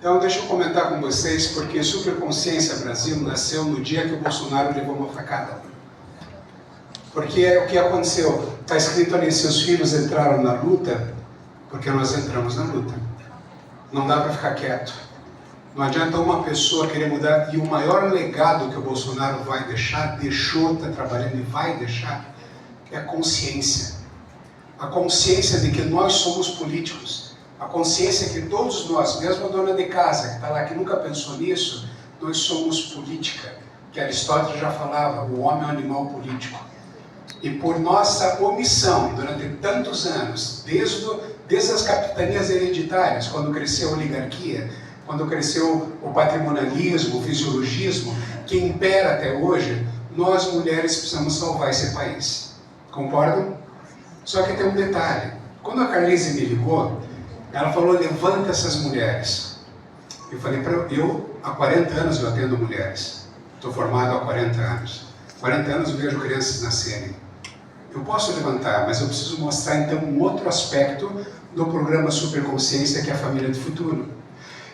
Então, deixa eu comentar com vocês, porque Superconsciência Brasil nasceu no dia que o Bolsonaro levou uma facada. Porque o que aconteceu? Está escrito ali, seus filhos entraram na luta, porque nós entramos na luta. Não dá para ficar quieto. Não adianta uma pessoa querer mudar. E o maior legado que o Bolsonaro vai deixar, deixou, está trabalhando e vai deixar, é a consciência. A consciência de que nós somos políticos. A consciência que todos nós, mesmo a dona de casa que está lá, que nunca pensou nisso, nós somos política. Que Aristóteles já falava, o homem é um animal político. E por nossa omissão, durante tantos anos, desde as capitanias hereditárias, quando cresceu a oligarquia, quando cresceu o patrimonialismo, o fisiologismo, que impera até hoje, nós mulheres precisamos salvar esse país. Concordam? Só que tem um detalhe. Quando a Carlise me ligou, ela falou, levanta essas mulheres. Eu falei, eu há 40 anos eu atendo mulheres. Estou formado há 40 anos. 40 anos eu vejo crianças nascerem. Eu posso levantar, mas eu preciso mostrar então um outro aspecto do programa Superconsciência, que é a família do futuro.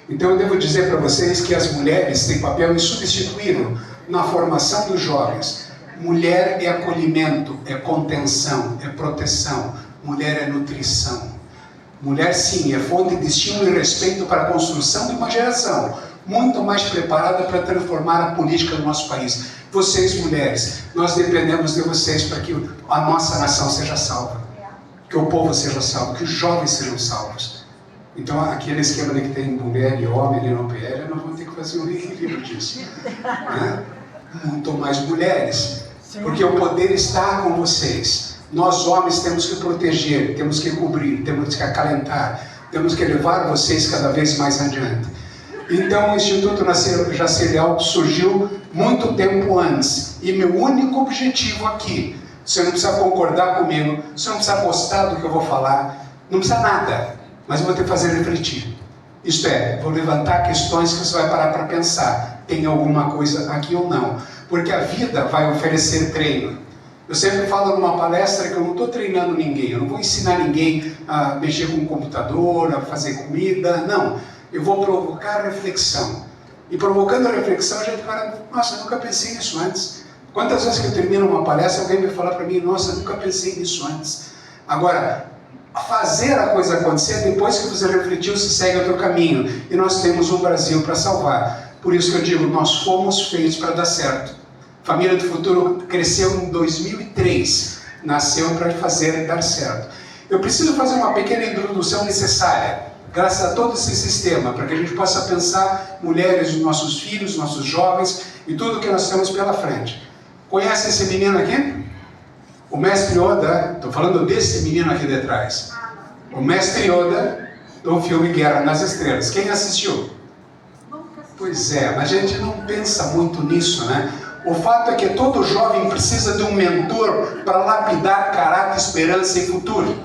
Então eu devo dizer para vocês que as mulheres têm papel insubstituível na formação dos jovens. Mulher é acolhimento, é contenção, é proteção. Mulher é nutrição. Mulher, sim, é fonte de estímulo e respeito para a construção de uma geração muito mais preparada para transformar a política do nosso país. Vocês, mulheres, nós dependemos de vocês para que a nossa nação seja salva. Que o povo seja salvo, que os jovens sejam salvos. Então, aquele esquema de que tem mulher e homem ali no PL, nós vamos ter que fazer um reequilíbrio disso. Né? Muito mais mulheres. Porque o poder está com vocês. Nós, homens, temos que proteger, temos que cobrir, temos que acalentar, temos que levar vocês cada vez mais adiante. Então, o Instituto Jacer Leal surgiu muito tempo antes. E meu único objetivo aqui, você não precisa concordar comigo, você não precisa gostar do que eu vou falar, não precisa nada, mas eu vou ter que fazer refletir. Isto é, vou levantar questões que você vai parar para pensar, tem alguma coisa aqui ou não. Porque a vida vai oferecer treino. Eu sempre falo numa palestra que eu não estou treinando ninguém, eu não vou ensinar ninguém a mexer com o computador, a fazer comida, não. Eu vou provocar reflexão. E provocando a reflexão, a gente fala, nossa, eu nunca pensei nisso antes. Quantas vezes que eu termino uma palestra, alguém vai falar para mim, nossa, eu nunca pensei nisso antes. Agora, fazer a coisa acontecer, depois que você refletiu, se segue outro caminho. E nós temos um Brasil para salvar. Por isso que eu digo, nós fomos feitos para dar certo. Família do Futuro cresceu em 2003, nasceu para fazer dar certo. Eu preciso fazer uma pequena introdução necessária, graças a todo esse sistema, para que a gente possa pensar mulheres, nossos filhos, nossos jovens e tudo que nós temos pela frente. Conhece esse menino aqui? O Mestre Yoda, estou falando desse menino aqui de trás. O Mestre Yoda do filme Guerra nas Estrelas. Quem assistiu? Pois é, mas a gente não pensa muito nisso, né? O fato é que todo jovem precisa de um mentor para lapidar caráter, esperança e futuro.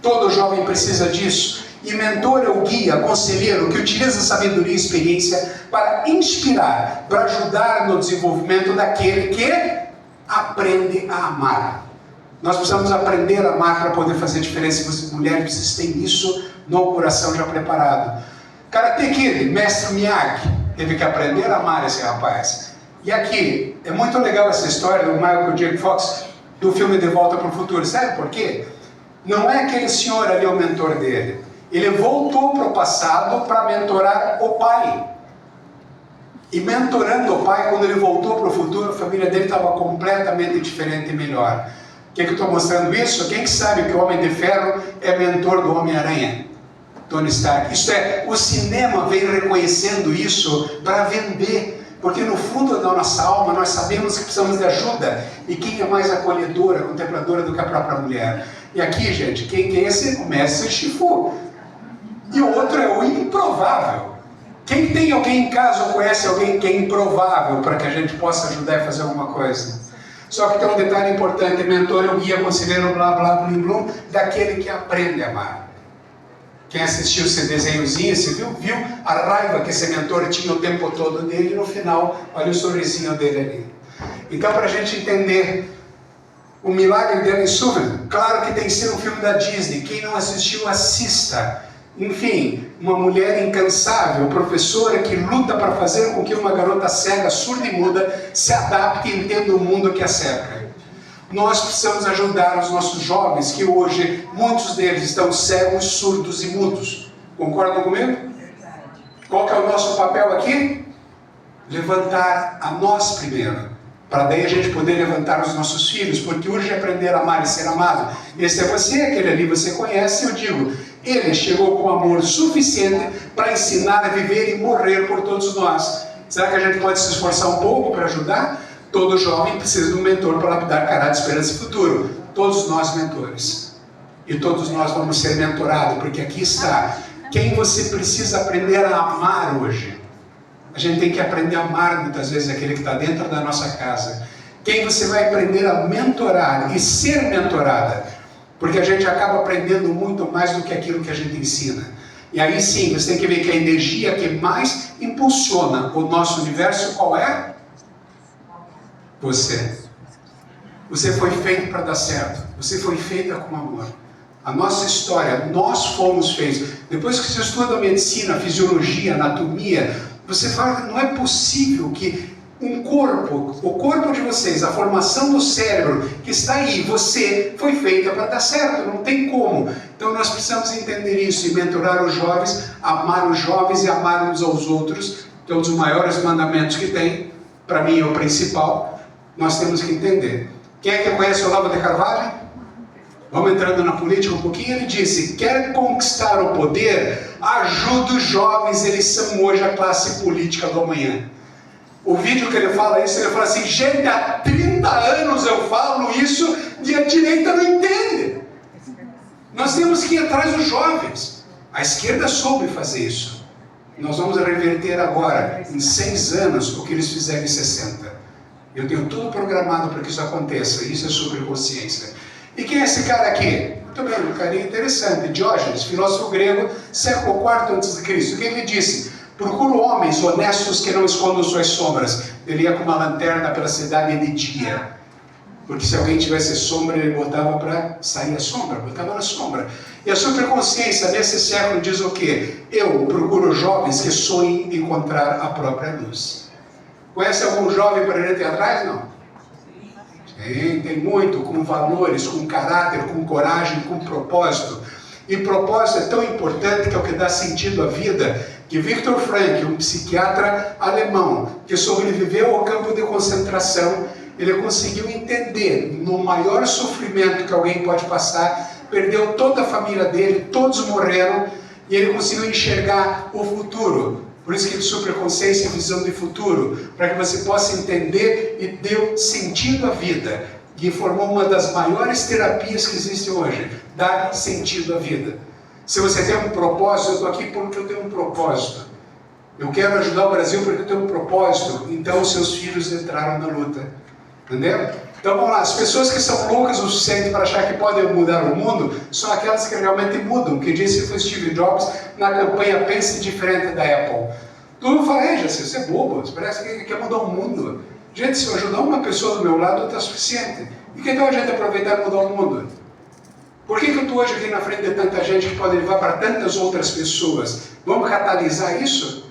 Todo jovem precisa disso. E mentor é o guia, conselheiro, que utiliza a sabedoria e experiência para inspirar, para ajudar no desenvolvimento daquele que aprende a amar. Nós precisamos aprender a amar para poder fazer diferença. Vocês, mulheres, vocês têm isso no coração já preparado. Karate Kid, Mestre Miyagi, teve que aprender a amar esse rapaz. E aqui, é muito legal essa história do Michael J. Fox, do filme De Volta para o Futuro. Sabe por quê? Não é aquele senhor ali o mentor dele. Ele voltou para o passado para mentorar o pai. E mentorando o pai, quando ele voltou para o futuro, a família dele estava completamente diferente e melhor. Por que eu estou mostrando isso? Quem que sabe que o Homem de Ferro é mentor do Homem-Aranha? Tony Stark. Isto é, o cinema vem reconhecendo isso para vender. Porque no fundo da nossa alma nós sabemos que precisamos de ajuda. E quem é mais acolhedora, contempladora do que a própria mulher? E aqui, gente, quem é esse? O Mestre Shifu. E o outro é o improvável. Quem tem alguém em casa ou conhece alguém que é improvável para que a gente possa ajudar a fazer alguma coisa? Só que tem um detalhe importante, mentor é o guia, conselheiro, blá blá, blum blum, daquele que aprende a amar. Quem assistiu esse desenhozinho, você viu a raiva que esse mentor tinha o tempo todo dele e no final, olha o sorrisinho dele ali. Então, para a gente entender o milagre de Ellen Sullivan, claro que tem que ser um filme da Disney. Quem não assistiu, assista. enfim, uma mulher incansável, professora que luta para fazer com que uma garota cega, surda e muda se adapte e entenda o mundo que a cerca. Nós precisamos ajudar os nossos jovens, que hoje muitos deles estão cegos, surdos e mudos. Concordam comigo? Qual que é o nosso papel aqui? Levantar a nós primeiro, para daí a gente poder levantar os nossos filhos, porque urge aprender a amar e ser amado. Esse é você, aquele ali você conhece, eu digo, ele chegou com amor suficiente para ensinar a viver e morrer por todos nós. Será que a gente pode se esforçar um pouco para ajudar? Todo jovem precisa de um mentor para lapidar caráter, esperança e futuro. Todos nós mentores. E todos nós vamos ser mentorados, porque aqui está quem você precisa aprender a amar hoje. A gente tem que aprender a amar muitas vezes aquele que está dentro da nossa casa. Quem você vai aprender a mentorar e ser mentorada. Porque a gente acaba aprendendo muito mais do que aquilo que a gente ensina. E aí sim, você tem que ver que a energia que mais impulsiona o nosso universo, qual é? Você. Você foi feito para dar certo. Você foi feita com amor. A nossa história, nós fomos feitos. Depois que você estuda medicina, fisiologia, anatomia, você fala que não é possível que um corpo, o corpo de vocês, a formação do cérebro que está aí, você foi feita para dar certo, não tem como. Então nós precisamos entender isso e mentorar os jovens, amar os jovens e amar uns aos outros, que é um dos maiores mandamentos que tem, para mim é o principal, nós temos que entender. Quem é que conhece o Olavo de Carvalho? Vamos entrando na política um pouquinho. Ele disse, quer conquistar o poder, ajude os jovens, eles são hoje a classe política do amanhã. O vídeo que ele fala isso, ele fala assim, gente, há 30 anos eu falo isso e a direita não entende. Nós temos que ir atrás dos jovens. A esquerda soube fazer isso. Nós vamos reverter agora, em 6 anos, o que eles fizeram em 60. Eu tenho tudo programado para que isso aconteça. Isso é sobre consciência. E quem é esse cara aqui? Muito bem, um carinha interessante. Diógenes, filósofo grego, século IV a.C. O que ele disse? Procuro homens honestos que não escondam suas sombras. Ele ia com uma lanterna pela cidade de dia. Porque se alguém tivesse sombra, ele botava para sair a sombra, botava na sombra. E a superconsciência nesse século diz o quê? Eu procuro jovens que sonhem encontrar a própria luz. Conhece algum jovem para a gente ir atrás? Não. Tem muito, com valores, com caráter, com coragem, com propósito. E propósito é tão importante que é o que dá sentido à vida, que Viktor Frankl, um psiquiatra alemão, que sobreviveu ao campo de concentração, ele conseguiu entender, no maior sofrimento que alguém pode passar, perdeu toda a família dele, todos morreram, e ele conseguiu enxergar o futuro. Por isso que ele superconsciência e visão de futuro, para que você possa entender e deu sentido à vida. E formou uma das maiores terapias que existe hoje, dar sentido à vida. Se você tem um propósito, eu estou aqui porque eu tenho um propósito. Eu quero ajudar o Brasil porque eu tenho um propósito. Então os seus filhos entraram na luta. Entendeu? Então vamos lá, as pessoas que são loucas o suficiente para achar que podem mudar o mundo, são aquelas que realmente mudam, que disse foi Steve Jobs na campanha Pense Diferente da Apple. Todo mundo fala, Jaci, você é bobo, você parece que quer mudar o mundo. Gente, se eu ajudar uma pessoa do meu lado, está suficiente. E que tal a gente aproveitar e mudar o mundo? Por que eu estou hoje aqui na frente de tanta gente que pode levar para tantas outras pessoas? Vamos catalisar isso?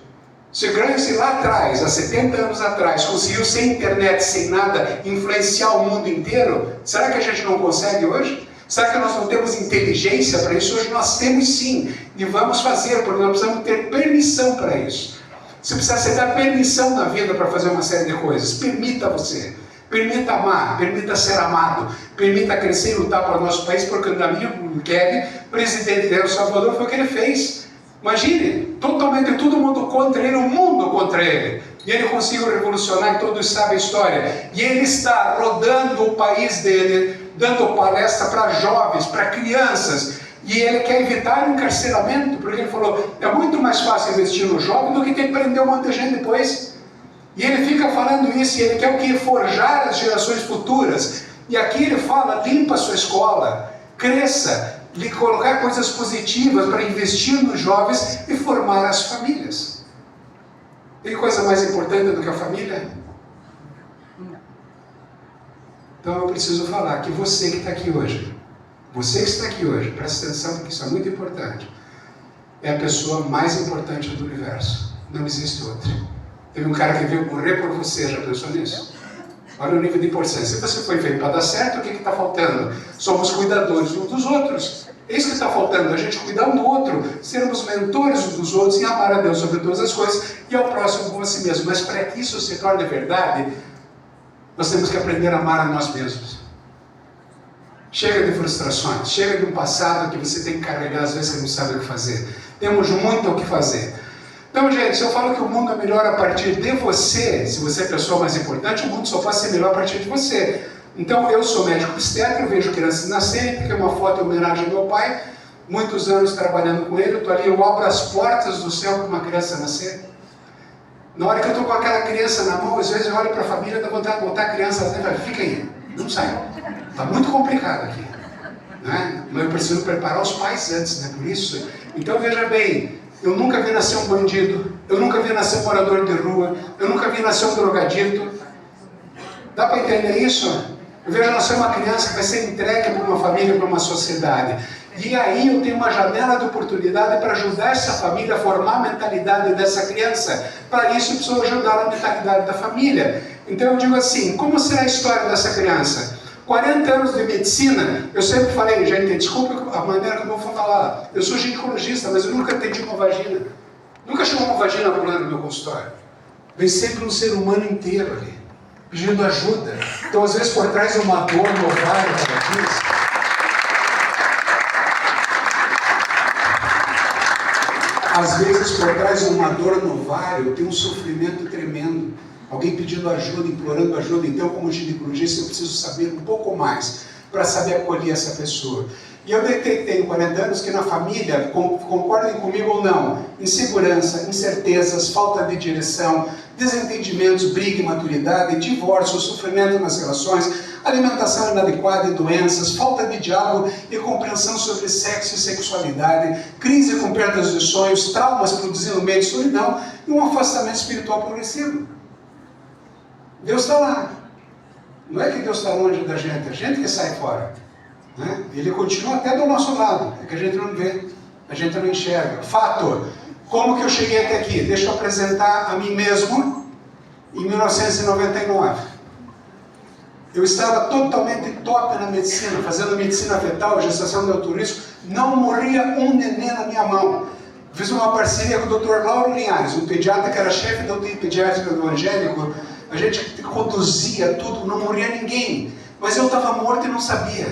Se Gramsci lá atrás, há 70 anos atrás, conseguiu sem internet, sem nada, influenciar o mundo inteiro, será que a gente não consegue hoje? Será que nós não temos inteligência para isso? Hoje nós temos sim, e vamos fazer, porque nós precisamos ter permissão para isso. Você precisa se dar permissão na vida para fazer uma série de coisas. Permita você. Permita amar, permita ser amado, permita crescer e lutar para o nosso país, porque o Nayib Bukele, presidente de El Salvador, foi o que ele fez. Imagine, totalmente todo mundo contra ele, o mundo contra ele. E ele conseguiu revolucionar, e todos sabem a história. E ele está rodando o país dele, dando palestra para jovens, para crianças. E ele quer evitar o encarceramento, porque ele falou, é muito mais fácil investir no jovem do que ter que prender um monte de gente depois. E ele fica falando isso, e ele quer o quê? Forjar as gerações futuras. E aqui ele fala, limpa a sua escola, cresça, lhe colocar coisas positivas para investir nos jovens e formar as famílias. Tem coisa mais importante do que a família? Então eu preciso falar que você que está aqui hoje, você que está aqui hoje, presta atenção porque isso é muito importante. é a pessoa mais importante do universo. Não existe outra. Teve um cara que veio morrer por você, já pensou nisso? Olha o nível de importância. Se você foi feito para dar certo, o que está faltando? Somos cuidadores uns dos outros. É isso que está faltando, a gente cuidar um do outro, sermos mentores uns dos outros e amar a Deus sobre todas as coisas e ao próximo como a si mesmo. Mas para que isso se torne verdade, nós temos que aprender a amar a nós mesmos. Chega de frustrações, chega de um passado que você tem que carregar, às vezes você não sabe o que fazer. Temos muito o que fazer. Então, gente, se eu falo que o mundo é melhor a partir de você, se você é a pessoa mais importante, o mundo só pode ser melhor a partir de você. Então, eu sou médico obstetra, eu vejo crianças nascerem, porque uma foto é homenagem ao meu pai, muitos anos trabalhando com ele, eu estou ali, eu abro as portas do céu para uma criança nascer. Na hora que eu estou com aquela criança na mão, às vezes eu olho para a família, dá vontade de botar a criança lá dentro e falo, fica aí, não sai. Está muito complicado aqui. Né? Mas eu preciso preparar os pais antes, né? Por isso. Então, veja bem, eu nunca vi nascer um bandido, eu nunca vi nascer um morador de rua, eu nunca vi nascer um drogadito. Dá para entender isso? Eu vejo nascer uma criança que vai ser entregue para uma família, para uma sociedade. E aí eu tenho uma janela de oportunidade para ajudar essa família a formar a mentalidade dessa criança. Para isso eu preciso ajudar a mentalidade da família. Então eu digo assim, como será a história dessa criança? 40 anos de medicina, eu sempre falei, gente, desculpa a maneira como eu vou falar. Eu sou ginecologista, mas eu nunca atendi uma vagina. Nunca chegou uma vagina pulando no meu consultório. Vem sempre um ser humano inteiro ali, pedindo ajuda. Então, às vezes, por trás de uma dor no ovário, às vezes, por trás de uma dor no ovário, tem um sofrimento tremendo. Alguém pedindo ajuda, implorando ajuda. Então, como ginecologista, eu preciso saber um pouco mais para saber acolher essa pessoa. E eu tenho 40 anos que na família, concordem comigo ou não, insegurança, incertezas, falta de direção, desentendimentos, briga, imaturidade, divórcio, sofrimento nas relações, alimentação inadequada e doenças, falta de diálogo e compreensão sobre sexo e sexualidade, crise com perdas de sonhos, traumas produzindo medo e solidão e um afastamento espiritual progressivo. Deus está lá. Não é que Deus está longe da gente, é a gente que sai fora. Né? Ele continua até do nosso lado, é que a gente não vê, a gente não enxerga. Fato, como que eu cheguei até aqui? Deixa eu apresentar a mim mesmo em 1999. Eu estava totalmente top na medicina, fazendo medicina fetal, gestação de alto risco, não morria um neném na minha mão. Fiz uma parceria com o Dr. Lauro Linhares, um pediatra que era chefe da UTI pediátrica do Angélico. A gente conduzia tudo, não morria ninguém. Mas eu estava morto e não sabia.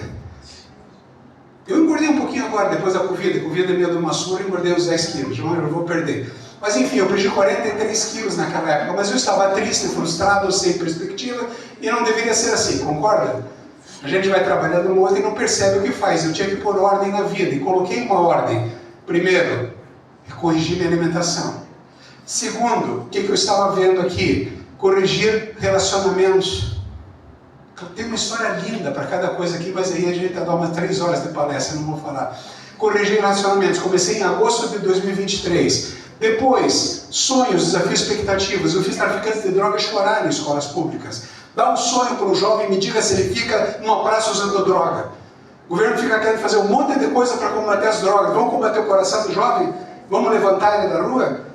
Eu engordei um pouquinho agora, depois da Covid. Covid é meio de uma surra, engordei uns 10 quilos. Eu vou perder. Mas enfim, eu perdi 43 quilos naquela época. Mas eu estava triste, frustrado, sem perspectiva. E não deveria ser assim, concorda? A gente vai trabalhando no outro e não percebe o que faz. Eu tinha que pôr ordem na vida. E coloquei uma ordem. Primeiro, corrigir minha alimentação. Segundo, o que eu estava vendo aqui? Corrigir relacionamentos. Tem uma história linda para cada coisa aqui, mas aí a gente vai dar umas 3 horas de palestra, não vou falar. Corrigir relacionamentos. Comecei em agosto de 2023. Depois, sonhos, desafios, expectativas. Eu fiz traficantes de drogas chorar em escolas públicas. Dá um sonho para um jovem e me diga se ele fica numa praça usando droga. O governo fica querendo fazer um monte de coisa para combater as drogas. Vamos combater o coração do jovem? Vamos levantar ele da rua?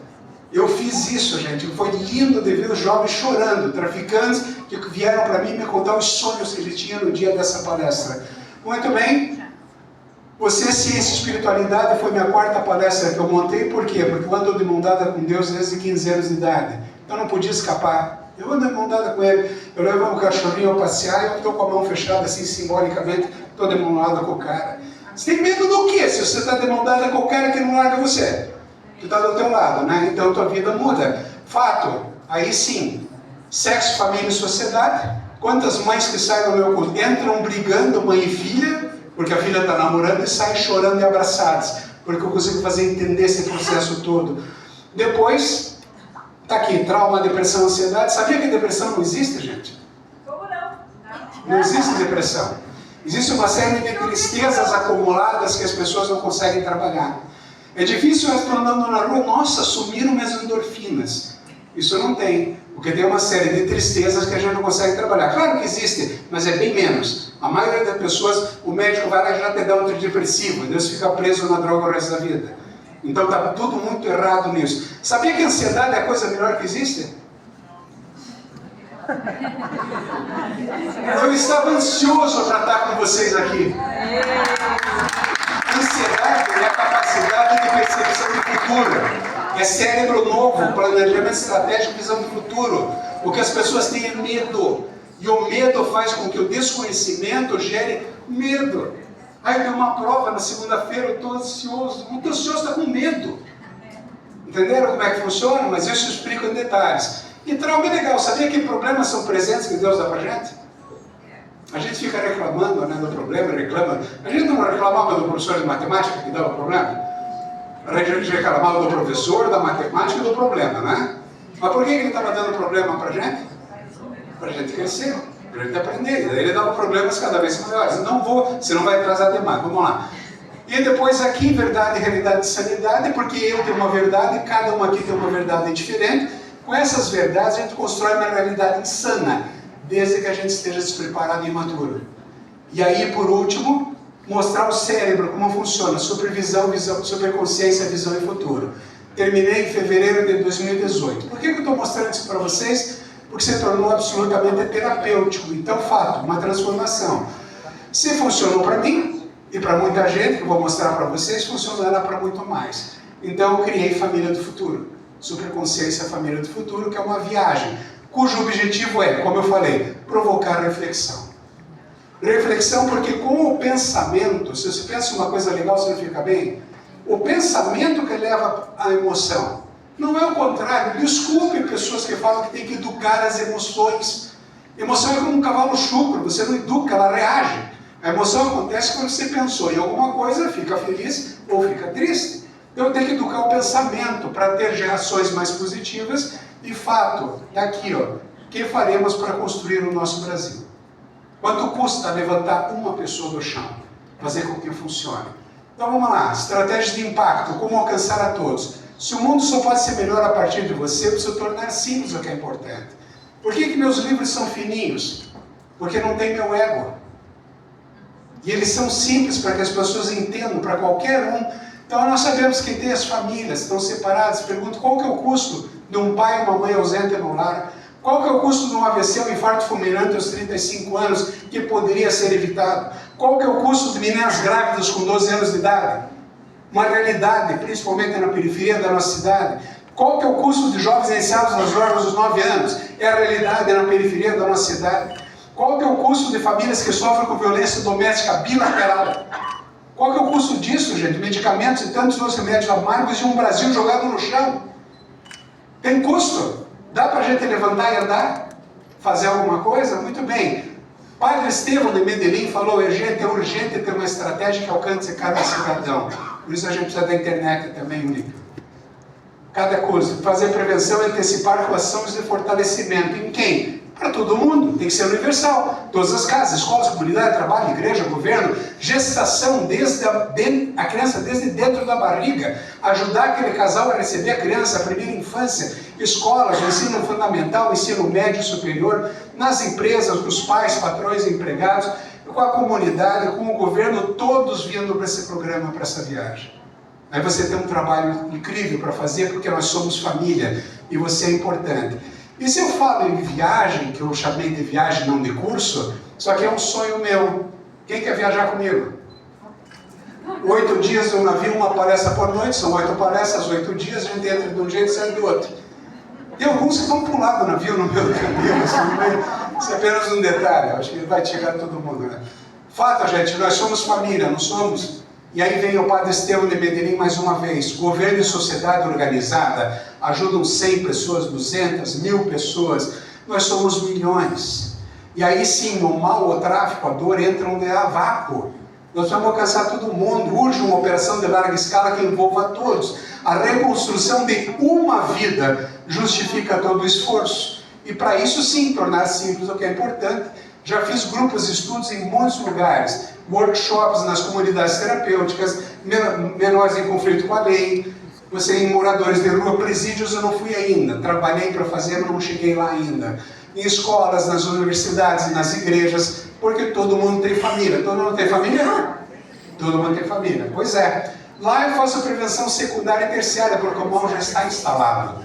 Eu fiz isso, gente. Foi lindo de ver os jovens chorando, traficantes que vieram para mim me contar os sonhos que eles tinham no dia dessa palestra. Muito bem. Você, Ciência e Espiritualidade, foi minha 4ª palestra que eu montei. Por quê? Porque eu ando de mão dada com Deus desde 15 anos de idade. Então não podia escapar. Eu ando de mão dada com Ele. Eu levo um cachorrinho ao passear e eu estou com a mão fechada assim, simbolicamente, estou de mão dada com o cara. Você tem medo do quê? Se você está de mão dada com o cara que não larga você. Tu está do teu lado, né? Então tua vida muda. Fato, aí sim, sexo, família e sociedade. Quantas mães que saem do meu curso entram brigando, mãe e filha, porque a filha está namorando e saem chorando e abraçadas, porque eu consigo fazer entender esse processo todo. Depois, está aqui, trauma, depressão, ansiedade. Sabia que depressão não existe, gente? Como não? Não existe depressão. Existe uma série de tristezas acumuladas que as pessoas não conseguem trabalhar. É difícil eu estar andando na rua, nossa, sumiram minhas endorfinas. Isso não tem, porque tem uma série de tristezas que a gente não consegue trabalhar. Claro que existe, mas é bem menos. A maioria das pessoas, o médico vai lá e já te dá um antidepressivo, e Deus fica preso na droga o resto da vida. Então está tudo muito errado nisso. Sabia que a ansiedade é a coisa melhor que existe? Eu estava ansioso para estar com vocês aqui. Ansiedade é a capacidade de percepção do futuro. É cérebro novo, planejamento estratégico, visão do futuro. O que as pessoas têm é medo. E o medo faz com que o desconhecimento gere medo. Aí tem uma prova na segunda-feira, eu estou ansioso. Muito ansioso está com medo. Entenderam como é que funciona? Mas isso eu explico em detalhes. E trauma é legal. Sabia que problemas são presentes que Deus dá para a gente? A gente fica reclamando, né, do problema, reclama. A gente não reclamava do professor de matemática que dava problema? A gente reclamava do professor, da matemática e do problema, né? Mas por que ele estava dando problema para a gente? Para a gente crescer, para a gente aprender. E daí ele dava problemas cada vez maiores. Não vou, senão vai atrasar demais. Vamos lá. E depois aqui, verdade, realidade e sanidade, porque eu tenho uma verdade, cada um aqui tem uma verdade diferente. Com essas verdades a gente constrói uma realidade insana, desde que a gente esteja despreparado e imaturo. E aí, por último, mostrar o cérebro como funciona, supervisão, visão, superconsciência, visão e futuro. Terminei em fevereiro de 2018. Por que eu estou mostrando isso para vocês? Porque se tornou absolutamente terapêutico. Então, fato, uma transformação. Se funcionou para mim, e para muita gente, que eu vou mostrar para vocês, funcionará para muito mais. Então, eu criei Família do Futuro. Superconsciência Família do Futuro, que é uma viagem, cujo objetivo é, como eu falei, provocar reflexão. Reflexão porque com o pensamento, se você pensa uma coisa legal, você não fica bem, o pensamento que leva à emoção. Não é o contrário. Desculpe pessoas que falam que tem que educar as emoções. Emoção é como um cavalo chucro, você não educa, ela reage. A emoção acontece quando você pensou em alguma coisa, fica feliz ou fica triste. Então eu tenho que educar o pensamento para ter gerações mais positivas. E fato, está aqui, ó, o que faremos para construir o nosso Brasil? Quanto custa levantar uma pessoa do chão? Fazer com que funcione. Então vamos lá, estratégia de impacto, como alcançar a todos. Se o mundo só pode ser melhor a partir de você, eu preciso tornar simples o que é importante. Por que meus livros são fininhos? Porque não tem meu ego. E eles são simples para que as pessoas entendam, para qualquer um. Então nós sabemos que tem as famílias, estão separadas. Pergunto, qual que é o custo de um pai e uma mãe ausente no lar? Qual que é o custo de um AVC, um infarto fulminante aos 35 anos, que poderia ser evitado? Qual que é o custo de meninas grávidas com 12 anos de idade? Uma realidade, principalmente na periferia da nossa cidade. Qual que é o custo de jovens iniciados nas drogas aos 9 anos? É a realidade na periferia da nossa cidade. Qual que é o custo de famílias que sofrem com violência doméstica bilateral? Qual que é o custo disso, gente? Medicamentos e tantos outros remédios amargos e um Brasil jogado no chão. Tem custo? Dá para a gente levantar e andar? Fazer alguma coisa? Muito bem. Padre Estevão de Medellín falou, gente, é urgente ter uma estratégia que alcance cada cidadão. Por isso a gente precisa da internet também, única. Cada coisa. Fazer prevenção e antecipar ações de fortalecimento. Em quem? Para todo mundo. Tem que ser universal. Todas as casas, escolas, comunidade, trabalho, igreja, governo. Gestação, desde a criança desde dentro da barriga. Ajudar aquele casal a receber a criança, a primeira infância. Escolas, o ensino fundamental, o ensino médio e superior. Nas empresas, os pais, patrões e empregados. Com a comunidade, com o governo, todos vindo para esse programa, para essa viagem. Aí você tem um trabalho incrível para fazer, porque nós somos família e você é importante. E se eu falo em viagem, que eu chamei de viagem, não de curso, só que é um sonho meu. Quem quer viajar comigo? 8 dias no navio, uma palestra por noite, são 8 palestras, 8 dias, a gente entra de um jeito e sai do outro. Tem alguns que vão pular do navio no meio do caminho, isso é apenas um detalhe, acho que vai chegar todo mundo, né? Fato, gente, nós somos família, não somos? E aí vem o Padre Estevão de Medellín mais uma vez. Governo e sociedade organizada ajudam 100 pessoas, 200, 1000 pessoas. Nós somos milhões. E aí sim, o mal, o tráfico, a dor entram a vácuo. Nós vamos alcançar todo mundo. Urge uma operação de larga escala que envolva todos. A reconstrução de uma vida justifica todo o esforço. E para isso sim, tornar simples o que é importante. Já fiz grupos de estudos em muitos lugares, workshops nas comunidades terapêuticas, menores em conflito com a lei, você em moradores de rua, presídios eu não fui ainda, trabalhei para fazer, mas não cheguei lá ainda. Em escolas, nas universidades e nas igrejas, porque todo mundo tem família. Todo mundo tem família? Todo mundo tem família. Pois é. Lá eu faço prevenção secundária e terciária, porque o mal já está instalado.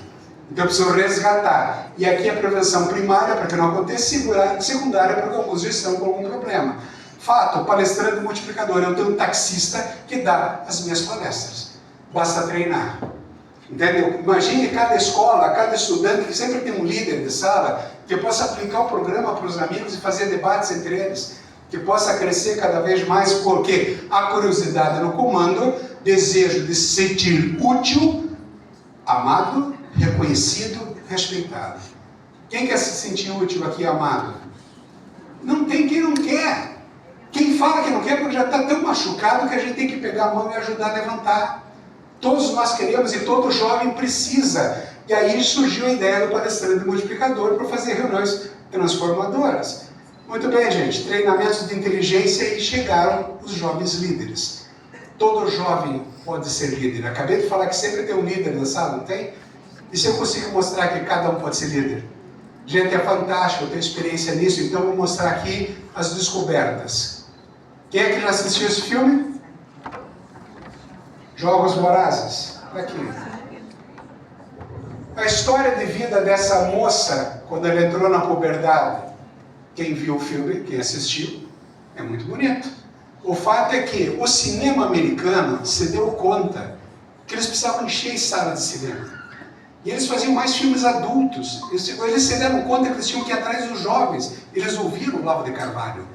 Então eu preciso resgatar. E aqui a prevenção primária, para que não aconteça, secundária, porque alguns já estão com algum problema. Fato, palestrante multiplicador. Eu tenho um taxista que dá as minhas palestras. Basta treinar. Entendeu? Imagine cada escola, cada estudante que sempre tem um líder de sala que possa aplicar o programa para os amigos e fazer debates entre eles. Que possa crescer cada vez mais, porque a curiosidade no comando, desejo de se sentir útil, amado, reconhecido, respeitado. Quem quer se sentir útil aqui, amado? Não tem quem não quer. Quem fala que não quer porque já está tão machucado que a gente tem que pegar a mão e ajudar a levantar. Todos nós queremos e todo jovem precisa. E aí surgiu a ideia do palestrante multiplicador para fazer reuniões transformadoras. Muito bem, gente. Treinamentos de inteligência e chegaram os jovens líderes. Todo jovem pode ser líder. Acabei de falar que sempre tem um líder na sala, não tem? E se eu consigo mostrar que cada um pode ser líder? Gente, é fantástico, eu tenho experiência nisso, então vou mostrar aqui as descobertas. Quem é que já assistiu esse filme? Jogos Vorazes. Aqui. A história de vida dessa moça, quando ela entrou na puberdade, quem viu o filme, quem assistiu, é muito bonito. O fato é que o cinema americano se deu conta que eles precisavam encher a sala de cinema. E eles faziam mais filmes adultos. Eles se deram conta que eles tinham que ir atrás dos jovens. Eles ouviram o Olavo de Carvalho.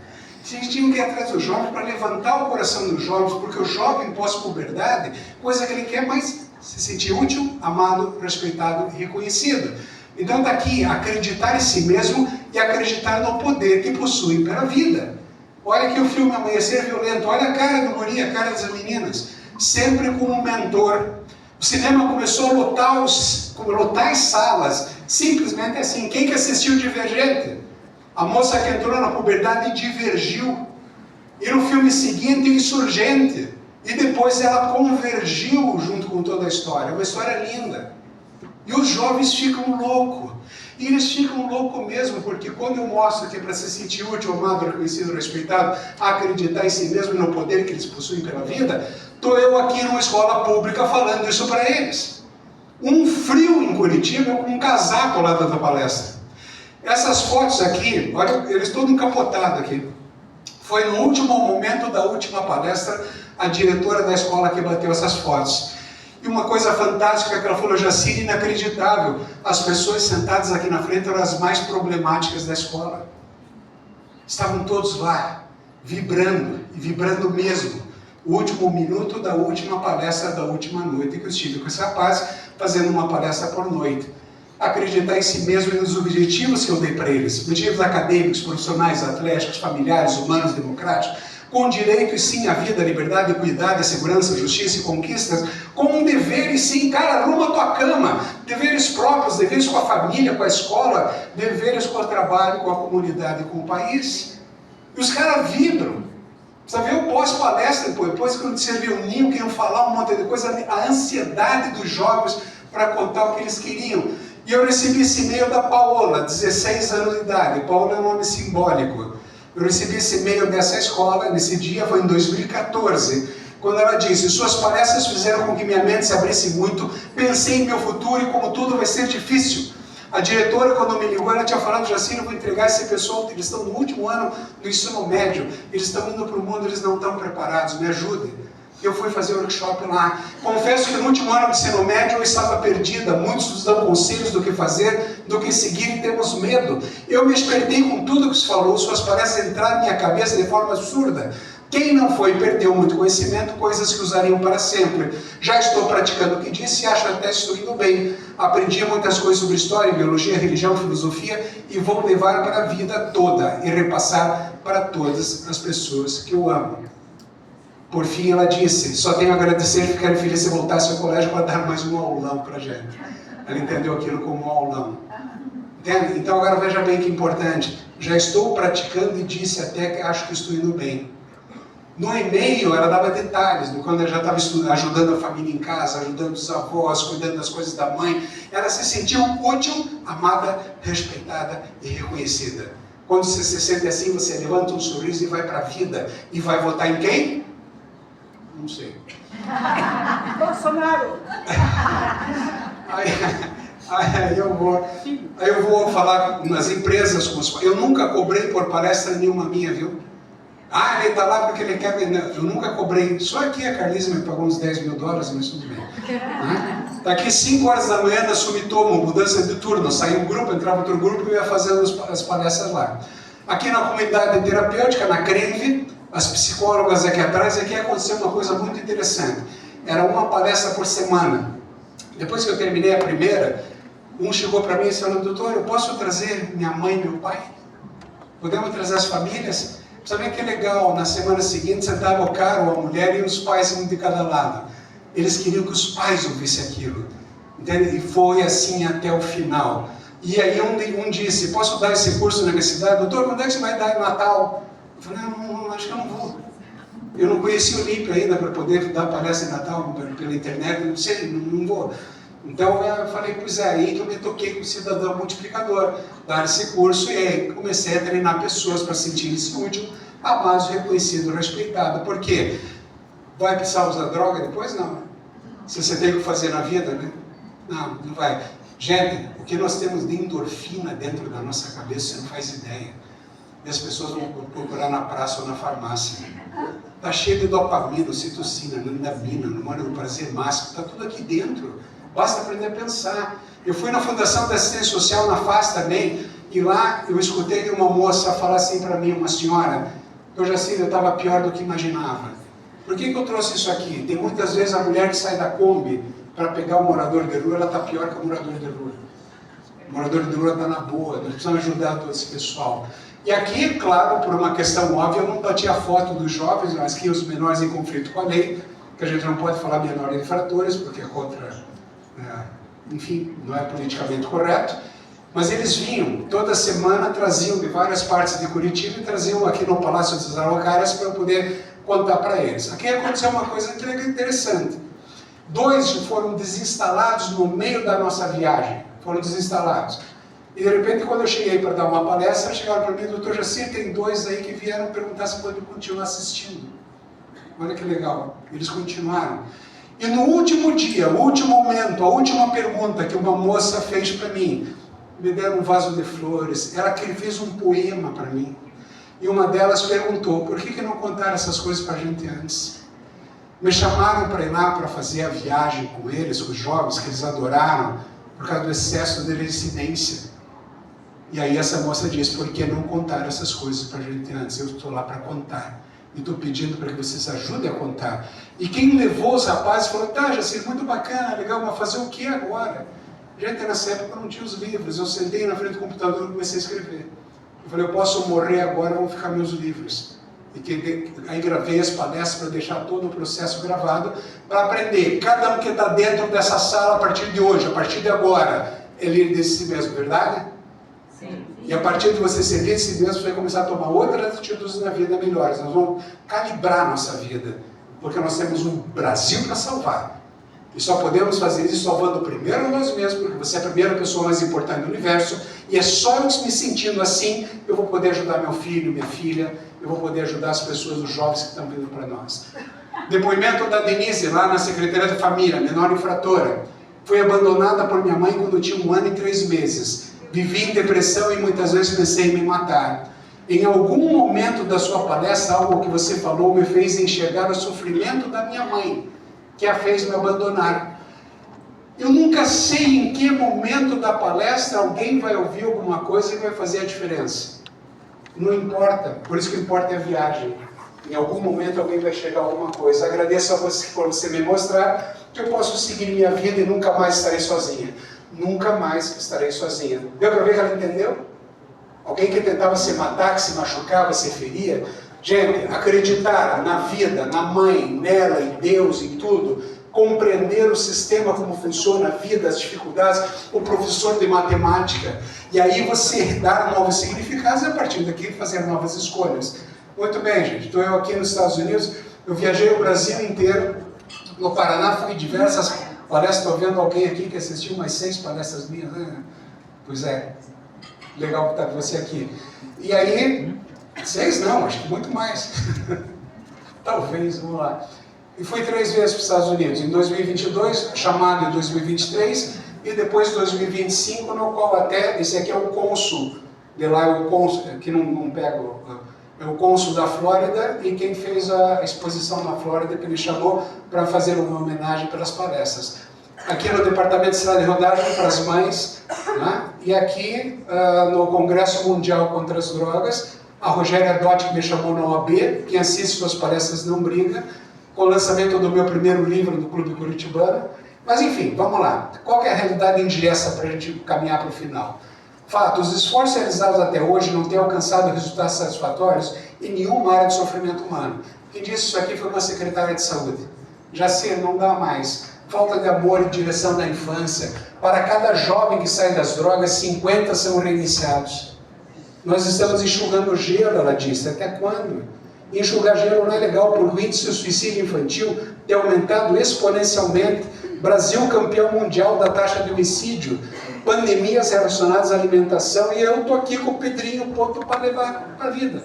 Eles tinham que ir atrás dos jovens para levantar o coração dos jovens, porque o jovem pós-puberdade, coisa que ele quer mais se sentir útil, amado, respeitado e reconhecido. Então está aqui, acreditar em si mesmo e acreditar no poder que possui pela vida. Olha aqui o filme Amanhecer Violento, olha a cara do guri, a cara das meninas, sempre com um mentor. O cinema começou a lotar as salas, simplesmente assim. Quem que assistiu Divergente? A moça que entrou na puberdade divergiu. E no filme seguinte, o Insurgente. E depois ela convergiu junto com toda a história. É uma história linda. E os jovens ficam loucos. E eles ficam loucos mesmo, porque quando eu mostro que é para se sentir útil, amado, reconhecido, respeitado, acreditar em si mesmo e no poder que eles possuem pela vida, estou eu aqui numa escola pública falando isso para eles. Um frio em Curitiba com um casaco lá da palestra. Essas fotos aqui, olha, eles todos encapotados aqui. Foi no último momento da última palestra, a diretora da escola que bateu essas fotos. E uma coisa fantástica que ela falou, Jacine, inacreditável. As pessoas sentadas aqui na frente eram as mais problemáticas da escola. Estavam todos lá, vibrando, e vibrando mesmo. O último minuto da última palestra da última noite que eu estive com esse rapaz, fazendo uma palestra por noite. Acreditar em si mesmo e nos objetivos que eu dei para eles. Objetivos acadêmicos, profissionais, atléticos, familiares, humanos, democráticos, com direito e sim à vida, liberdade, equidade, segurança, justiça e conquistas, com um dever e sim, cara, arruma a tua cama, deveres próprios, deveres com a família, com a escola, deveres com o trabalho, com a comunidade, com o país. E os caras vibram. Precisa ver o pós-palestra depois quando se reuniam, queriam falar um monte de coisa, a ansiedade dos jovens para contar o que eles queriam. E eu recebi esse e-mail da Paola, 16 anos de idade. Paola é um nome simbólico. Eu recebi esse e-mail dessa escola, nesse dia, foi em 2014, quando ela disse: suas palestras fizeram com que minha mente se abrisse muito, pensei em meu futuro e como tudo vai ser difícil. A diretora, quando me ligou, ela tinha falado: Jacine, eu vou entregar esse pessoal, eles estão no último ano do ensino médio, eles estão indo para o mundo, eles não estão preparados, me ajude. Eu fui fazer workshop lá. Confesso que no último ano do ensino médio eu estava perdida. Muitos nos dão conselhos do que fazer, do que seguir e temos medo. Eu me espertei com tudo que se falou, suas palestras entraram na minha cabeça de forma absurda. Quem não foi perdeu muito conhecimento, coisas que usariam para sempre. Já estou praticando o que disse e acho até estou indo bem. Aprendi muitas coisas sobre história, biologia, religião, filosofia e vou levar para a vida toda e repassar para todas as pessoas que eu amo. Por fim, ela disse: só tenho a agradecer, ficaria feliz se voltasse ao colégio para dar mais um aulão para a gente. Ela entendeu aquilo como um aulão. Entende? Então agora veja bem que importante. Já estou praticando e disse até que acho que estou indo bem. No e-mail ela dava detalhes, quando ela já estava ajudando a família em casa, ajudando os avós, cuidando das coisas da mãe. Ela se sentiu útil, amada, respeitada e reconhecida. Quando você se sente assim, você levanta um sorriso e vai para a vida. E vai votar em quem? Não sei. Bolsonaro! Aí eu vou falar nas empresas com os... Eu nunca cobrei por palestra nenhuma minha, viu? Ele está lá porque ele quer vender. Eu nunca cobrei. Só aqui a Carlise me pagou uns $10 mil, mas tudo bem. Está aqui 5 horas da manhã na Sumitomo, mudança de turno. Saiu um grupo, entrava outro grupo e eu ia fazendo as palestras lá. Aqui na comunidade terapêutica, na CRENV, as psicólogas aqui atrás, aqui aconteceu uma coisa muito interessante. Era uma palestra por semana. Depois que eu terminei a primeira, um chegou para mim e disse: doutor, eu posso trazer minha mãe e meu pai? Podemos trazer as famílias? Sabe que legal, na semana seguinte sentava o cara ou a mulher e os pais, um de cada lado. Eles queriam que os pais ouvissem aquilo. Entende? E foi assim até o final. E aí um disse: posso dar esse curso na minha cidade? Doutor, quando é que você vai dar em Natal? Eu falei: não, acho que eu não vou. Eu não conheci o LIP ainda para poder dar palestra em Natal pela internet, não sei, não vou. Então eu falei: pois é, aí que eu me toquei com o cidadão multiplicador, dar esse curso, e aí comecei a treinar pessoas para sentirem-se útil, a base reconhecido, respeitado. Por quê? Vai precisar usar droga depois? Não. Se você tem o que fazer na vida, né? Não vai. Gente, o que nós temos de endorfina dentro da nossa cabeça, você não faz ideia. E as pessoas vão procurar na praça ou na farmácia. Está cheio de dopamina, ocitocina, anandamina, hormônio do prazer máximo, está tudo aqui dentro. Basta aprender a pensar. Eu fui na Fundação da Assistência Social, na FAS também, e lá eu escutei uma moça falar assim para mim, uma senhora: eu já sei, eu estava pior do que imaginava. Por que eu trouxe isso aqui? Tem muitas vezes a mulher que sai da Kombi para pegar o morador de rua, ela está pior que o morador de rua. O morador de rua está na boa, nós precisamos ajudar todo esse pessoal. E aqui, claro, por uma questão óbvia, eu não bati a foto dos jovens, mas que os menores em conflito com a lei, que a gente não pode falar menor infratores, porque é contra, enfim, não é politicamente correto. Mas eles vinham, toda semana traziam de várias partes de Curitiba e traziam aqui no Palácio dos Araucárias para eu poder contar para eles. Aqui aconteceu uma coisa interessante. 2 foram desinstalados no meio da nossa viagem, foram desinstalados. E de repente, quando eu cheguei para dar uma palestra, chegaram para mim: doutor Jacir, tem 2 aí que vieram perguntar se pode continuar assistindo. Olha que legal, eles continuaram. E no último dia, o último momento, a última pergunta que uma moça fez para mim, me deram um vaso de flores, ela fez um poema para mim. E uma delas perguntou: por que não contaram essas coisas para a gente antes? Me chamaram para ir lá para fazer a viagem com eles, com os jovens, que eles adoraram, por causa do excesso de residência. E aí essa moça disse: por que não contar essas coisas para a gente antes? Eu estou lá para contar. E estou pedindo para que vocês ajudem a contar. E quem levou os rapazes falou: tá, Jacir, muito bacana, legal, mas fazer o que agora? Gente, nessa época não tinha os livros. Eu sentei na frente do computador e comecei a escrever. Eu falei: eu posso morrer agora, vão ficar meus livros. Aí gravei as palestras para deixar todo o processo gravado, para aprender. Cada um que está dentro dessa sala a partir de hoje, a partir de agora, é líder de si mesmo, verdade? Sim. E a partir de você ser líder de si mesmo, você vai começar a tomar outras atitudes na vida melhores. Nós vamos calibrar a nossa vida, porque nós temos um Brasil para salvar. E só podemos fazer isso salvando primeiro nós mesmos, porque você é a primeira pessoa mais importante do universo, e é só eu me sentindo assim, eu vou poder ajudar meu filho, minha filha, eu vou poder ajudar as pessoas, os jovens que estão vindo para nós. Depoimento da Denise, lá na Secretaria da Família, menor infratora. Foi abandonada por minha mãe quando eu tinha 1 ano e 3 meses. Vivi em depressão e muitas vezes pensei em me matar. Em algum momento da sua palestra, algo que você falou me fez enxergar o sofrimento da minha mãe, que a fez me abandonar. Eu nunca sei em que momento da palestra alguém vai ouvir alguma coisa e vai fazer a diferença. Não importa, por isso que importa é a viagem. Em algum momento alguém vai chegar a alguma coisa. Agradeço a você por você me mostrar que eu posso seguir minha vida e nunca mais estarei sozinha. Nunca mais estarei sozinha. Deu para ver que ela entendeu? Alguém que tentava se matar, que se machucava, se feria. Gente, acreditar na vida, na mãe, nela, em Deus, em tudo, compreender o sistema, como funciona a vida, as dificuldades, o professor de matemática, e aí você dar novos significados e a partir daqui fazer novas escolhas. Muito bem, gente, estou eu aqui nos Estados Unidos, eu viajei o Brasil inteiro, no Paraná fui em diversas palestras, estou vendo alguém aqui que assistiu umas 6 palestras minhas, né? Pois é, legal que está você aqui. E aí... 6 não, acho que muito mais. Talvez, vamos lá. E fui 3 vezes para os Estados Unidos, em 2022, chamado em 2023, e depois 2025, no qual até, esse aqui é o cônsul, de lá é o cônsul, que não pego, é o cônsul da Flórida, e quem fez a exposição na Flórida, que ele chamou para fazer uma homenagem pelas palestras. Aqui no Departamento de Cidade de Rodagem para as mães, né? E aqui no Congresso Mundial contra as Drogas, a Rogéria Dotti, que me chamou na OAB, quem assiste suas palestras não briga, com o lançamento do meu primeiro livro do Clube Curitibano. Mas enfim, vamos lá. Qual é a realidade indireta para a gente caminhar para o final? Fato, os esforços realizados até hoje não têm alcançado resultados satisfatórios em nenhuma área de sofrimento humano. Quem disse isso aqui foi uma secretária de saúde. Já sei, não dá mais. Falta de amor e direção da infância. Para cada jovem que sai das drogas, 50 são reiniciados. Nós estamos enxugando gelo, ela disse. Até quando? Enxugar gelo não é legal, porque o índice de suicídio infantil tem aumentado exponencialmente. Brasil campeão mundial da taxa de homicídio, pandemias relacionadas à alimentação, e eu estou aqui com o Pedrinho ponto para levar para a vida.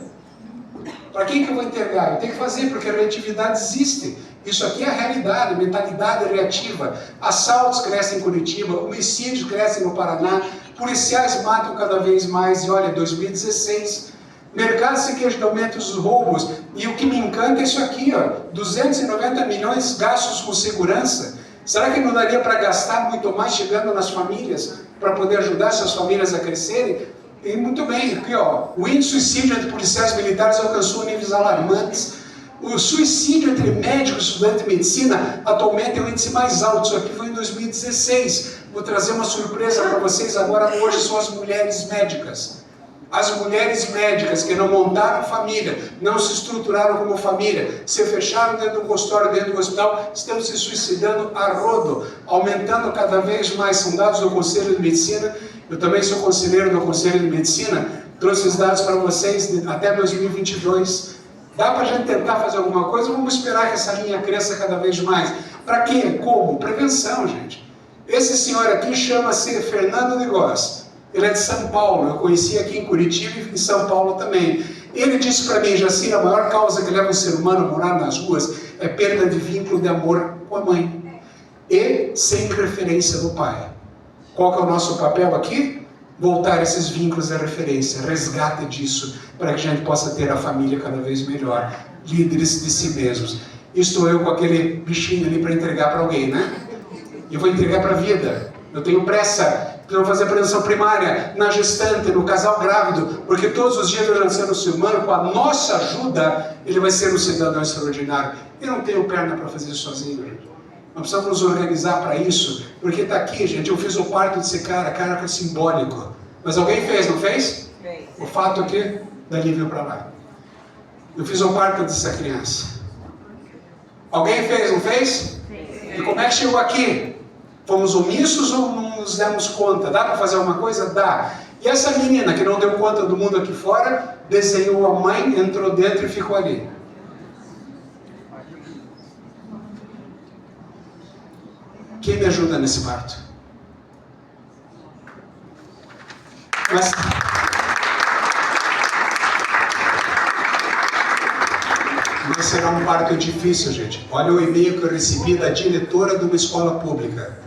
Para quem que eu vou entregar? Eu tenho que fazer, porque a reatividade existe. Isso aqui é a realidade, mentalidade reativa. Assaltos crescem em Curitiba, homicídios crescem no Paraná, policiais matam cada vez mais, e olha, 2016... mercado se queixa de aumento dos roubos, e o que me encanta é isso aqui, ó, 290 milhões gastos com segurança. Será que não daria para gastar muito mais chegando nas famílias, para poder ajudar essas famílias a crescerem? E muito bem, aqui ó, o índice de suicídio entre policiais militares alcançou níveis alarmantes. O suicídio entre médicos e estudantes de medicina atualmente é o índice mais alto. Isso aqui foi em 2016. Vou trazer uma surpresa para vocês agora. Hoje são as mulheres médicas. As mulheres médicas que não montaram família, não se estruturaram como família, se fecharam dentro do consultório, dentro do hospital, estão se suicidando a rodo, aumentando cada vez mais. São dados do Conselho de Medicina. Eu também sou conselheiro do Conselho de Medicina, trouxe os dados para vocês até 2022. Dá para a gente tentar fazer alguma coisa? Vamos esperar que essa linha cresça cada vez mais. Para quê? Como? Prevenção, gente. Esse senhor aqui chama-se Fernando de Góes. Ele é de São Paulo, eu conheci aqui em Curitiba e em São Paulo também. Ele disse para mim, Jacir, a maior causa que leva o ser humano a morar nas ruas é perda de vínculo de amor com a mãe. E sem referência do pai. Qual que é o nosso papel aqui? Voltar esses vínculos de referência, resgate disso, para que a gente possa ter a família cada vez melhor, líderes de si mesmos. Estou eu com aquele bichinho ali para entregar para alguém, né? Eu vou entregar para a vida. Eu tenho pressa. Precisamos fazer prevenção primária na gestante, no casal grávido, porque todos os dias eu já sendo um ser humano, com a nossa ajuda, ele vai ser um cidadão extraordinário. Eu não tenho perna para fazer isso sozinho, gente. Nós precisamos nos organizar para isso, porque está aqui, gente, eu fiz o parto desse cara que é simbólico. Mas alguém fez, não fez? Fez. O fato aqui, dali veio para lá. Eu fiz o parto dessa criança. Alguém fez, não fez? Sim. E como é que chegou aqui? Fomos omissos ou não nos demos conta? Dá para fazer alguma coisa? Dá. E essa menina que não deu conta do mundo aqui fora, desenhou a mãe, entrou dentro e ficou ali. Quem me ajuda nesse parto? Mas... Mas será um parto difícil, gente. Olha o e-mail que eu recebi da diretora de uma escola pública.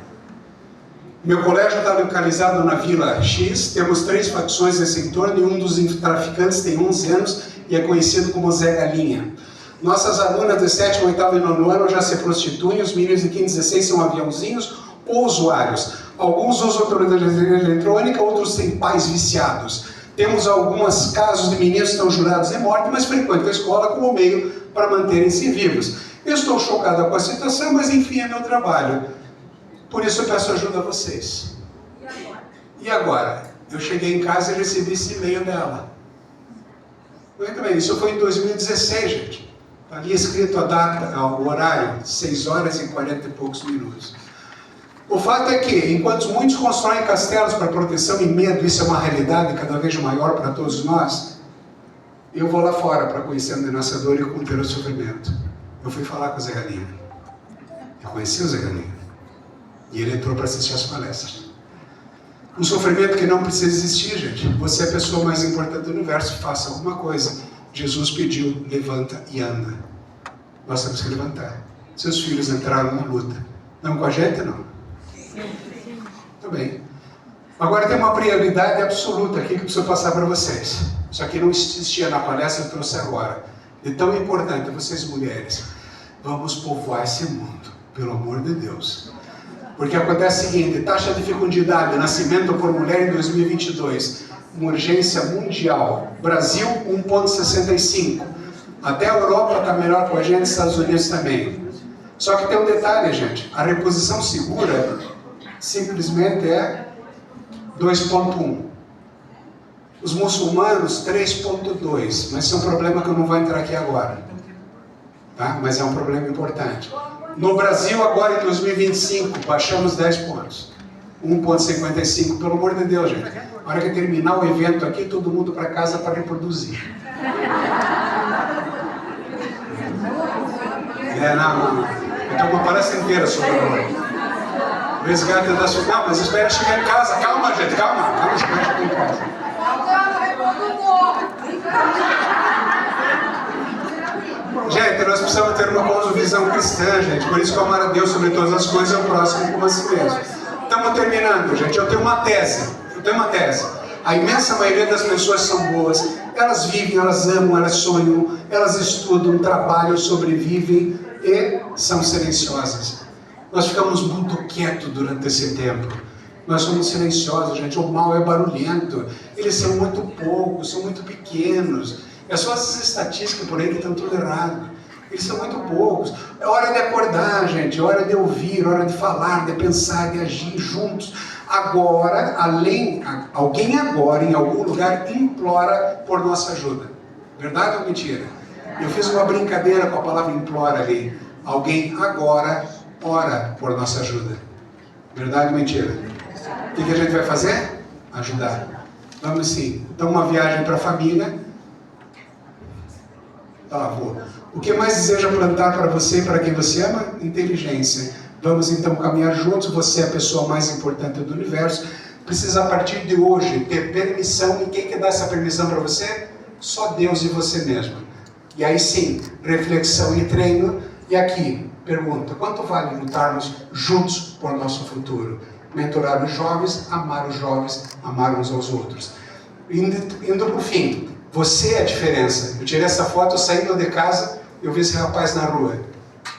Meu colégio está localizado na Vila X, temos 3 facções nesse entorno e um dos traficantes tem 11 anos e é conhecido como Zé Galinha. Nossas alunas de 7º, 8º e 9º ano já se prostituem, os meninos de 15 e 16 são aviãozinhos ou usuários. Alguns usam autoridade eletrônica, outros têm pais viciados. Temos alguns casos de meninos que estão jurados de morte, mas frequentam a escola como meio para manterem-se vivos. Eu estou chocado com a situação, mas enfim, é meu trabalho. Por isso eu peço ajuda a vocês. E agora? Eu cheguei em casa e recebi esse e-mail dela. Muito bem, isso foi em 2016, gente. Está ali escrito a data, o horário, 6 horas e 40 e poucos minutos. O fato é que, enquanto muitos constroem castelos para proteção e medo, isso é uma realidade cada vez maior para todos nós, eu vou lá fora para conhecer o denassador e conter o sofrimento. Eu fui falar com o Zé Galinha. Eu conheci o Zé Galinha. E ele entrou para assistir as palestras. Um sofrimento que não precisa existir, gente. Você é a pessoa mais importante do universo, faça alguma coisa. Jesus pediu, levanta e anda. Nós temos que levantar. seus filhos entraram na luta. Não com a gente, não? Tudo bem. Agora tem uma prioridade absoluta aqui que eu preciso passar para vocês. Isso aqui não existia na palestra, eu trouxe agora. É tão importante, vocês mulheres. Vamos povoar esse mundo, pelo amor de Deus. Porque acontece o seguinte, taxa de fecundidade, nascimento por mulher em 2022, uma urgência mundial. Brasil, 1,65. Até a Europa está melhor com a gente, Estados Unidos também. Só que tem um detalhe, gente. A reposição segura simplesmente é 2,1. Os muçulmanos, 3,2. Mas isso é um problema que eu não vou entrar aqui agora. Tá? Mas é um problema importante. No Brasil, agora em 2025, baixamos 10 pontos. 1,55. Pelo amor de Deus, gente. Na hora que terminar o evento aqui, todo mundo para casa para reproduzir. Não. Então, uma palestra inteira sobre o resgate da sua... Não, mas espera chegar em casa. Calma, gente, calma. Espera chegar em casa. Gente, nós precisamos ter uma cosmovisão cristã, gente. Por isso que amar a Deus sobre todas as coisas é o próximo como a si mesmo. Estamos terminando, gente. Eu tenho uma tese. A imensa maioria das pessoas são boas. Elas vivem, elas amam, elas sonham, elas estudam, trabalham, sobrevivem e são silenciosas. Nós ficamos muito quietos durante esse tempo. Nós somos silenciosos, gente. O mal é barulhento. Eles são muito poucos, são muito pequenos. É só essas estatísticas por aí que estão tudo errado. Eles são muito poucos. É hora de acordar, gente. É hora de ouvir, é hora de falar, de pensar, de agir juntos. Agora, alguém agora, em algum lugar, implora por nossa ajuda. Verdade ou mentira? Eu fiz uma brincadeira com a palavra implora ali. Alguém agora ora por nossa ajuda. Verdade ou mentira? O que a gente vai fazer? Ajudar. Vamos sim. Então, uma viagem para a família. Vou. O que mais deseja plantar para você e para quem você ama? Inteligência. Vamos então caminhar juntos. Você é a pessoa mais importante do universo. Precisa a partir de hoje ter permissão. E quem que dá essa permissão para você? Só Deus e você mesmo. E aí sim, reflexão e treino. E aqui, pergunta, quanto vale lutarmos juntos por nosso futuro? Mentorar os jovens, amar uns aos outros. Indo para o fim. Você é a diferença. Eu tirei essa foto saindo de casa, eu vi esse rapaz na rua.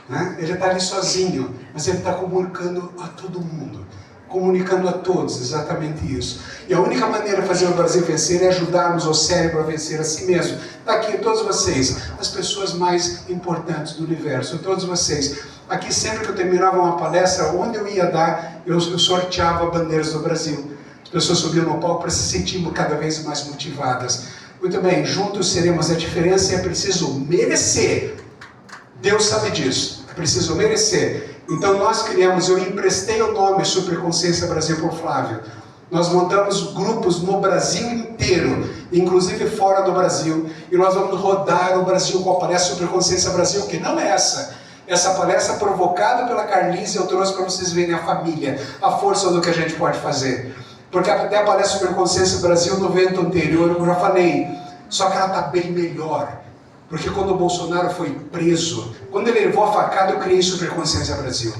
Né? Ele está ali sozinho, mas ele está comunicando a todo mundo. Comunicando a todos, exatamente isso. E a única maneira de fazer o Brasil vencer é ajudarmos o cérebro a vencer a si mesmo. Está aqui todos vocês, as pessoas mais importantes do universo, todos vocês. Aqui sempre que eu terminava uma palestra, onde eu ia dar, eu sorteava bandeiras do Brasil. As pessoas subiam no palco para se sentir cada vez mais motivadas. Muito bem, juntos seremos a diferença e é preciso merecer. Deus sabe disso, é preciso merecer. Então nós criamos, eu emprestei o nome Superconsciência Brasil para o Flávio. Nós montamos grupos no Brasil inteiro, inclusive fora do Brasil. E nós vamos rodar o Brasil com a palestra Superconsciência Brasil, que não é essa. Essa palestra provocada pela Carlise, eu trouxe para vocês verem a família, a força do que a gente pode fazer. Porque até a palestra Superconsciência Brasil, no evento anterior, eu já falei, só que ela está bem melhor. Porque quando o Bolsonaro foi preso, quando ele levou a facada, eu criei Superconsciência Brasil.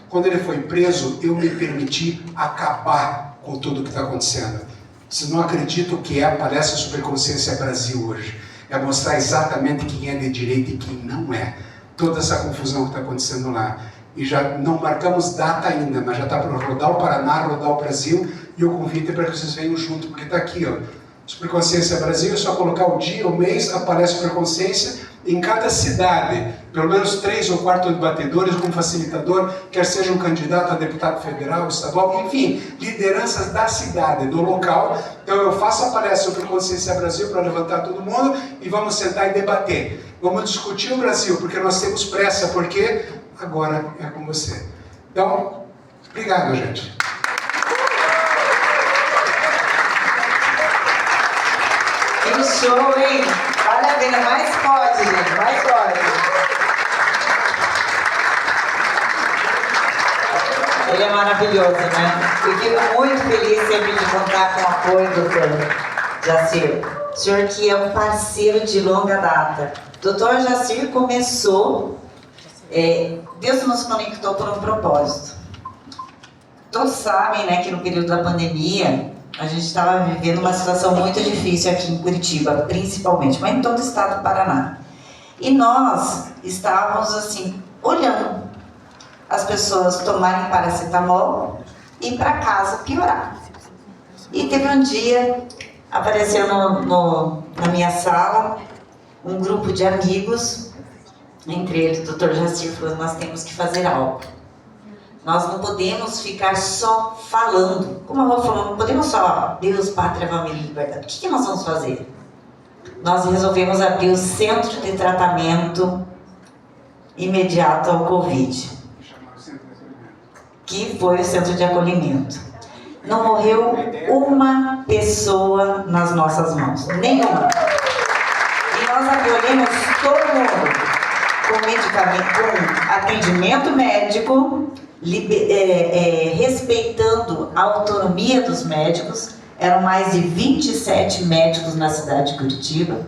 Quando ele foi preso, eu me permiti acabar com tudo o que está acontecendo. Vocês não acreditam o que é a palestra Superconsciência Brasil hoje. É mostrar exatamente quem é de direita e quem não é. Toda essa confusão que está acontecendo lá. E já não marcamos data ainda, mas já está para rodar o Paraná, rodar o Brasil. E o convite é para que vocês venham junto, porque está aqui, ó. Superconsciência Brasil, é só colocar o dia, o mês, a palestra Superconsciência, em cada cidade, pelo menos 3 ou 4 debatedores como facilitador, quer seja um candidato a deputado federal, estadual, enfim, lideranças da cidade, do local. Então eu faço a palestra Superconsciência Brasil para levantar todo mundo e vamos sentar e debater. Vamos discutir o Brasil, porque nós temos pressa, porque agora é com você. Então, obrigado, gente. Que show, hein? Vale a pena, mais pode, gente, mais pode. Ele é maravilhoso, né? Eu fico muito feliz sempre de contar com o apoio do Dr. Jacir. O senhor que é um parceiro de longa data. Dr. Jacir começou Deus nos conectou por um propósito. Todos sabem, né, que no período da pandemia, a gente estava vivendo uma situação muito difícil aqui em Curitiba, principalmente, mas em todo o estado do Paraná. E nós estávamos, assim, olhando as pessoas tomarem paracetamol e ir para casa piorar. E teve um dia, apareceu na minha sala, um grupo de amigos, entre eles o Dr. Jacir falou, nós temos que fazer algo. Nós não podemos ficar só falando. Como eu vou falando, não podemos só Deus, Pátria, Família e Liberdade. O que nós vamos fazer? Nós resolvemos abrir o Centro de Tratamento Imediato ao Covid, que foi o Centro de Acolhimento. Não morreu uma pessoa nas nossas mãos, nenhuma. E nós acolhemos todo mundo com medicamento, com atendimento médico, respeitando a autonomia dos médicos. Eram mais de 27 médicos na cidade de Curitiba.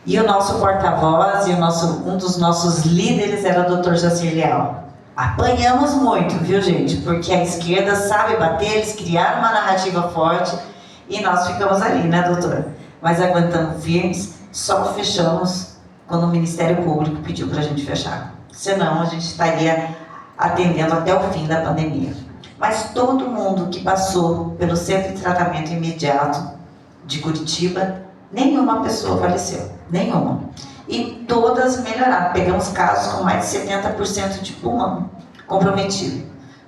E o nosso porta-voz e um dos nossos líderes era o Dr. Jacir Leal. Apanhamos muito, viu, gente? Porque a esquerda sabe bater, eles criaram uma narrativa forte e nós ficamos ali, né, doutor? Mas aguentamos firmes, só fechamos quando o Ministério Público pediu para a gente fechar. Senão, a gente estaria atendendo até o fim da pandemia. Mas todo mundo que passou pelo Centro de Tratamento Imediato de Curitiba, nenhuma pessoa faleceu. Nenhuma. E todas melhoraram. Pegamos casos com mais de 70% de pulmão comprometido.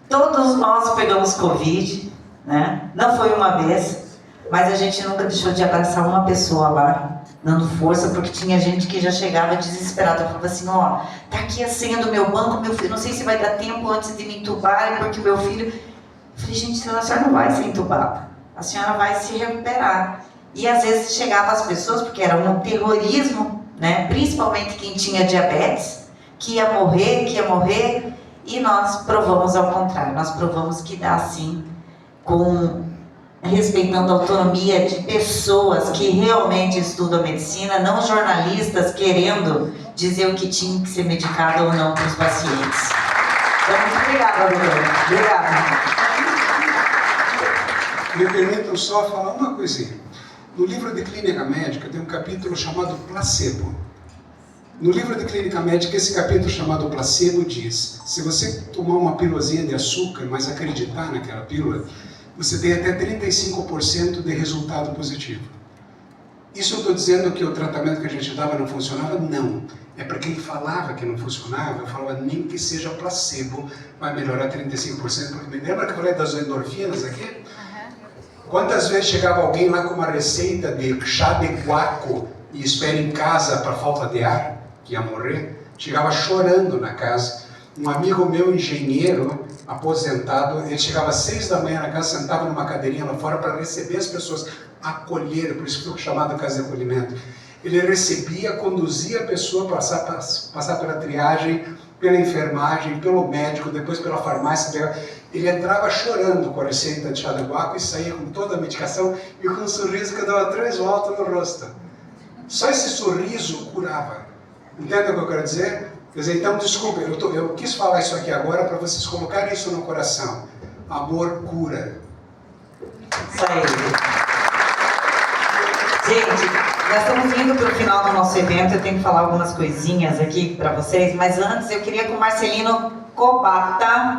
Todos nós pegamos Covid, né? Não foi uma vez, mas a gente nunca deixou de abraçar uma pessoa lá, dando força, porque tinha gente que já chegava desesperada, falava assim, ó, tá aqui a senha do meu banco, meu filho, não sei se vai dar tempo antes de me entubar, porque o meu filho... Eu falei, gente, a senhora não vai ser entubada, a senhora vai se recuperar. E às vezes chegavam as pessoas, porque era um terrorismo, né? Principalmente quem tinha diabetes, que ia morrer, e nós provamos ao contrário, nós provamos que dá sim, respeitando a autonomia de pessoas que realmente estudam medicina, não jornalistas querendo dizer o que tinha que ser medicado ou não para os pacientes. Então, muito obrigada, doutor. Obrigada. Me permitam só falar uma coisinha. No livro de Clínica Médica tem um capítulo chamado Placebo. No livro de Clínica Médica, esse capítulo chamado Placebo diz, se você tomar uma pílulazinha de açúcar, mas acreditar naquela pílula, você tem até 35% de resultado positivo. Isso eu estou dizendo que o tratamento que a gente dava não funcionava? Não. É para quem falava que não funcionava, eu falava nem que seja placebo, vai melhorar 35%. Porque me lembra que eu falei das endorfinas aqui? Quantas vezes chegava alguém lá com uma receita de chá de guaco e espera em casa para falta de ar, que ia morrer? Chegava chorando na casa. Um amigo meu, engenheiro, aposentado, ele chegava às 6 da manhã na casa, sentava numa cadeirinha lá fora para receber as pessoas, acolher, por isso que foi chamado casa de acolhimento. Ele recebia, conduzia a pessoa a passar pela triagem, pela enfermagem, pelo médico, depois pela farmácia. Ele entrava chorando com a receita de chá de guaco e saía com toda a medicação e com um sorriso que dava 3 voltas no rosto. Só esse sorriso curava. Entende o que eu quero dizer? Quer dizer, então, desculpa, eu quis falar isso aqui agora para vocês colocarem isso no coração. Amor cura. Isso aí. Gente, nós estamos indo para o final do nosso evento, eu tenho que falar algumas coisinhas aqui para vocês, mas antes eu queria que o Marcelino Cobata